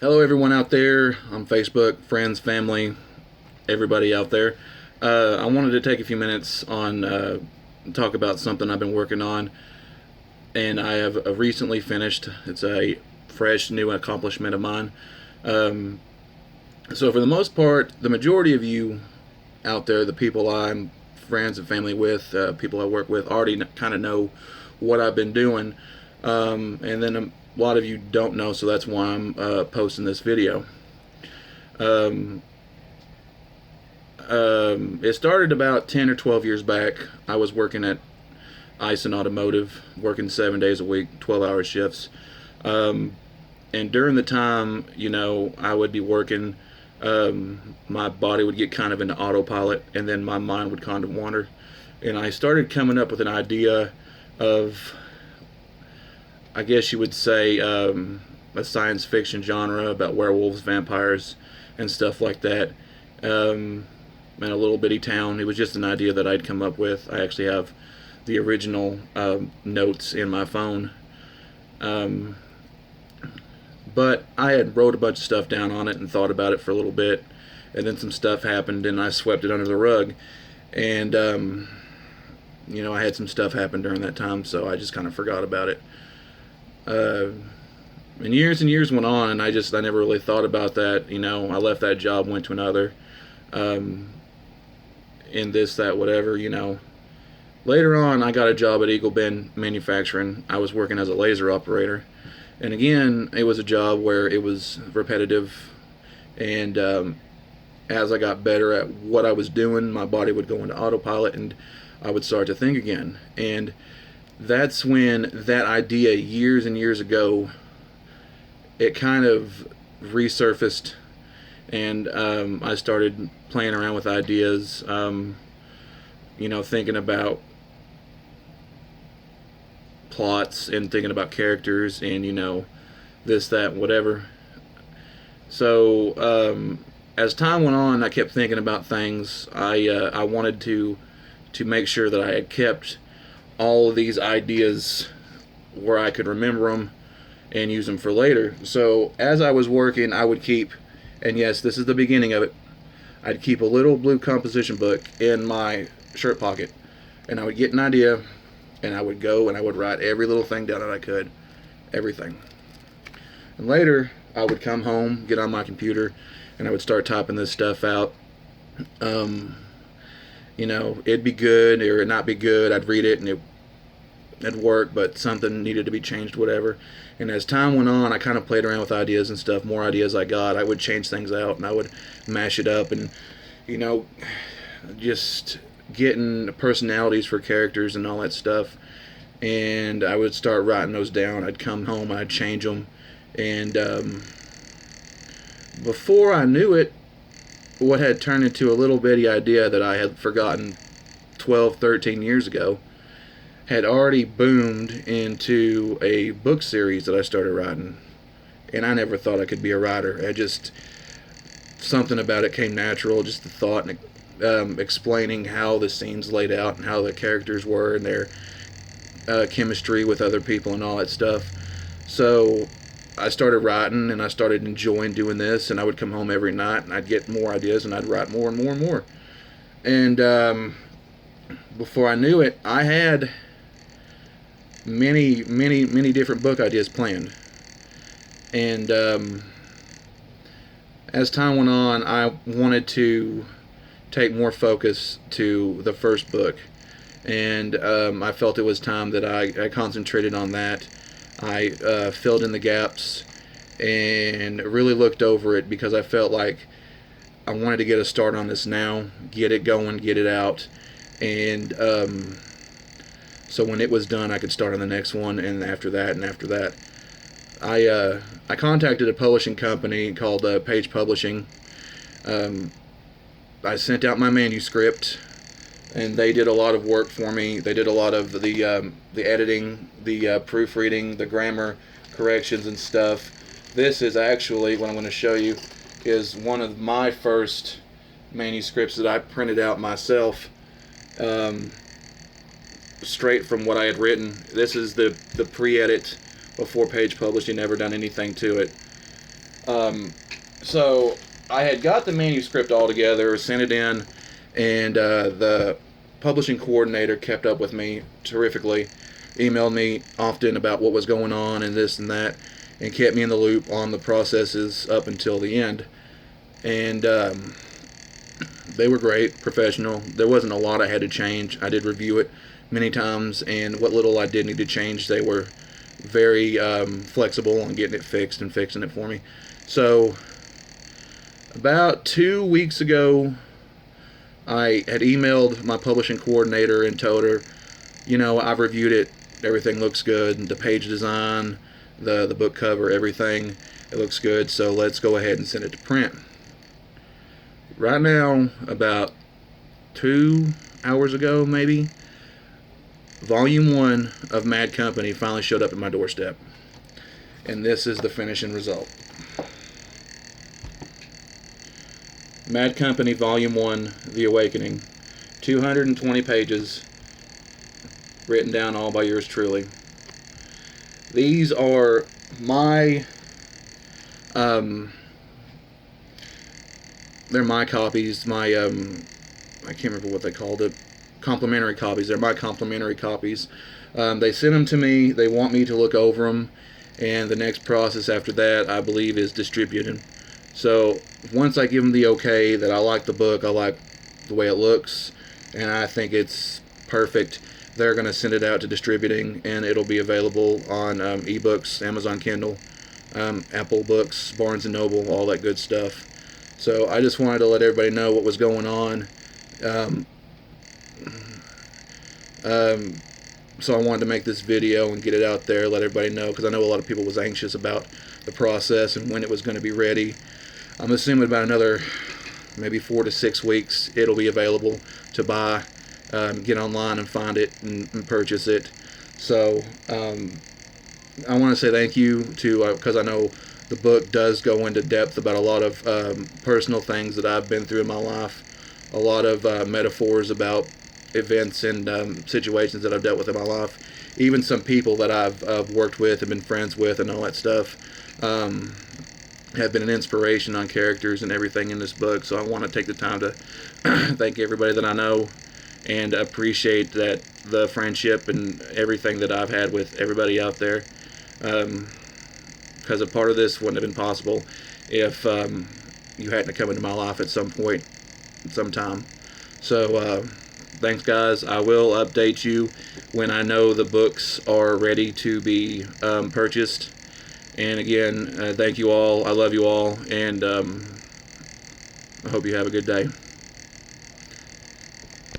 Hello, everyone out there on Facebook, friends, family, everybody out there. I wanted to take a few minutes on talk about something I've been working on, and I have recently finished. It's a fresh, new accomplishment of mine. Um, so, for the most part, the majority of you out there, the people I'm friends and family with, people I work with, already kind of know what I've been doing, and then a lot of you don't know, so that's why I'm posting this video. Um, it started about 10 or 12 years back. I was working at Ice and Automotive, working 7 days a week, 12-hour shifts. Um, and during the time, I would be working, my body would get kind of into autopilot, and then my mind would kind of wander. And I started coming up with an idea of, I guess you would say, a science fiction genre about werewolves, vampires, and stuff like that. In a little bitty town. It was just an idea that I'd come up with. I actually have the original notes in my phone. Um, but I had wrote a bunch of stuff down on it and thought about it for a little bit. And then some stuff happened and I swept it under the rug. And, I had some stuff happen during that time, so I just kind of forgot about it. And years went on, and I never really thought about that. I left that job, went to another, in this, that, whatever. Later on, I got a job at Eagle Bend Manufacturing. I was working as a laser operator, and again, it was a job where it was repetitive, and as I got better at what I was doing, my body would go into autopilot, and I would start to think again. And that's when that idea, years and years ago, it kind of resurfaced, and I started playing around with ideas, thinking about plots and thinking about characters and, this, that, whatever. So as time went on, I kept thinking about things. I wanted to make sure that I had kept all of these ideas where I could remember them and use them for later. So as I was working, I would keep, and yes, this is the beginning of it, I'd keep a little blue composition book in my shirt pocket, and I would get an idea, and I would go and I would write every little thing down that I could, everything. And later, I would come home, get on my computer, and I would start typing this stuff out. It'd be good or it'd not be good. I'd read it and it'd work, but something needed to be changed, whatever. And as time went on, I kind of played around with ideas and stuff. More ideas I got, I would change things out and I would mash it up and, just getting personalities for characters and all that stuff. And I would start writing those down. I'd come home, I'd change them. And before I knew it, what had turned into a little bitty idea that I had forgotten 12, 13 years ago had already boomed into a book series that I started writing. And I never thought I could be a writer. Something about it came natural, just the thought and explaining how the scenes laid out and how the characters were and their chemistry with other people and all that stuff. So I started writing and I started enjoying doing this, and I would come home every night and I'd get more ideas and I'd write more and more and more. And before I knew it, I had many different book ideas planned. And as time went on, I wanted to take more focus to the first book, and I felt it was time that I concentrated on that. I filled in the gaps and really looked over it because I felt like I wanted to get a start on this now, get it going, get it out, and so when it was done, I could start on the next one, and after that, and after that. I contacted a publishing company called Page Publishing. I sent out my manuscript, and they did a lot of work for me. They did a lot of the editing, the proofreading, the grammar corrections and stuff. This is actually, what I'm going to show you, is one of my first manuscripts that I printed out myself, straight from what I had written. This is the pre-edit before Page Publishing, never done anything to it. So I had got the manuscript all together, sent it in, and the publishing coordinator kept up with me terrifically, emailed me often about what was going on and this and that, and kept me in the loop on the processes up until the end. And they were great, professional. There wasn't a lot I had to change. I did review it many times, and what little I did need to change, they were very flexible on getting it fixed and fixing it for me. So about 2 weeks ago, I had emailed my publishing coordinator and told her, you know, I've reviewed it. Everything looks good. The page design, the book cover, everything, it looks good. So let's go ahead and send it to print. Right now, about 2 hours ago, maybe, Volume 1 of Mad Company finally showed up at my doorstep. And this is the finishing result. Mad Company Volume 1, The Awakening. 220 pages, written down all by yours truly. These are my, they're my copies, my, I can't remember what they called it, complimentary copies. They're my complimentary copies. They send them to me, they want me to look over them, and the next process after that, I believe, is distributing. So once I give them the okay that I like the book, I like the way it looks, and I think it's perfect, they're going to send it out to distributing, and it'll be available on ebooks, Amazon Kindle, Apple Books, Barnes & Noble, all that good stuff. So I just wanted to let everybody know what was going on. So I wanted to make this video and get it out there, let everybody know, because I know a lot of people was anxious about the process and when it was going to be ready. I'm assuming about another maybe 4 to 6 weeks it'll be available to buy, get online and find it and purchase it. So I want to say thank you to, because I know the book does go into depth about a lot of personal things that I've been through in my life, a lot of metaphors about events and situations that I've dealt with in my life, even some people that I've worked with and been friends with and all that stuff have been an inspiration on characters and everything in this book. So I want to take the time to thank everybody that I know and appreciate that the friendship and everything that I've had with everybody out there, because a part of this wouldn't have been possible if you hadn't come into my life at some point, sometime. So thanks, guys. I will update you when I know the books are ready to be purchased. And again, thank you all. I love you all, and I hope you have a good day.